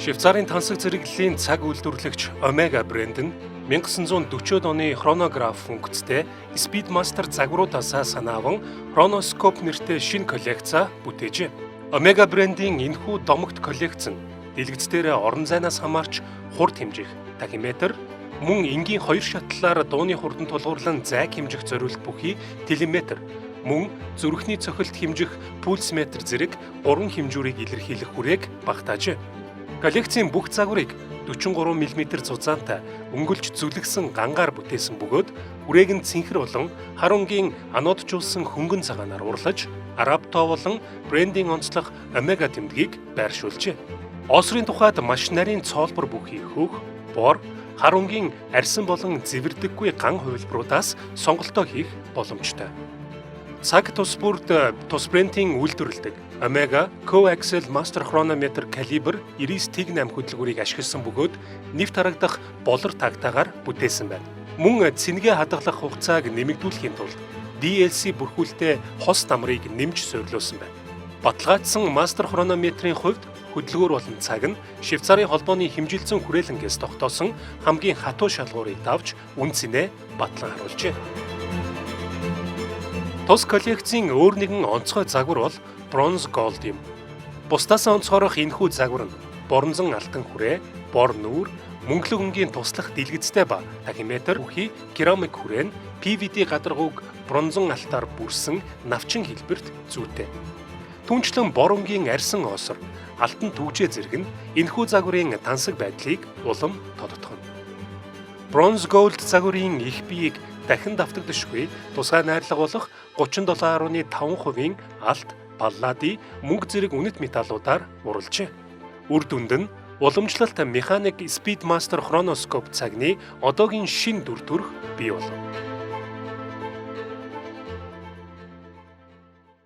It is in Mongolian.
Швейцарын тансаг зэрэглэлийн цаг үйлдвэрлэгч Omega брэнд нь 1940-од оны хронограф функцтэй Speedmaster загваруудаас санаа аван Chronoscope нэртэй шинэ коллекц бүтээжээ. Omega брэндийн энэхүү домогт коллекц нь дэлгэцээр орон зайнаас хамаарч хурд хэмжих тахиметр, мөн энгийн хоёр шатлалаар дууны хурдан тулгуурлан зайг хэмжих зориулт бүхий телеметр, мөн зүрхний цохилт хэмжих пульсметр зэрэг 3 хэмжүүрийг илэрхийлэх хүрээг багтаажээ. Коллекцийн бүх загварыг 43 мм зузаантай өнгөлж зүлгсэн гангаар бүтээсэн бөгөөд үрээг нь цэнхэр болон харунгийн аноджуулсан хөнгөн цагаанаар урлаж араб тоо болон брендийн онцлог Omega тэмдгийг байршуулжээ. Осрын тухайд маш нарийн цоолбор бүхий хөөх, бор, харунгийн арьсан болон зэвэрдэггүй ган хувилбаруудаас сонголтоо хийх боломжтой. Цаг тус бүрд тус брендийн үйлдвэрлэдэг Omega Coaxial Master Chronometer Caliber 99-8 хөдөлгүүрийг ашигласан бөгөөд нэвт харагдах болор тагтаагаар бүтээсэн байна. Мөн цэнгээ хадгалах хугацааг нэмэгдүүлэхийн тулд DLC бүрхүүлтэй хос дамрыг нэмж суйрлуулсан байна. Баталгаажсан Master Chronometer-ийн хувьд хөдөлгөөр болон цаг нь Швейцарын холбооны хэмжилтсэн хүрээлэнгээс тогтоосон хамгийн хатуу шалгуурыг давж үн цэнэ батлан харуулжээ. Тус коллекцийн өөр нэгэн онцгой загвар бол Bronze Gold юм. Бусдаас онцгойрох энэхүү загвар нь боронзон алтан хүрээ, бор нүүр, мөнгөлөг өнгийн туслах дэлгэцтэй ба тахиметр бүхий керамик хүрээ нь PVD гадаргууг бронзон алтаар бүрсэн навчин хэлбэрт зүйтэй. Түүнчлэн бор өнгийн арьсан осор, алтан түгжээ зэрэг нь энэхүү загварын тансаг байдлыг улам тодотгоно. Bronze Gold загварын их биеийг дахин давтагдашгүй тусгай найрлага болох 37.5% алт, палладий, мөнгө зэрэг үнэт металлуудаар уралжээ. Үр дүнд нь уламжлалт механик Speedmaster Chronoscope цагны одоогийн шинэ дүр төрх бий болов.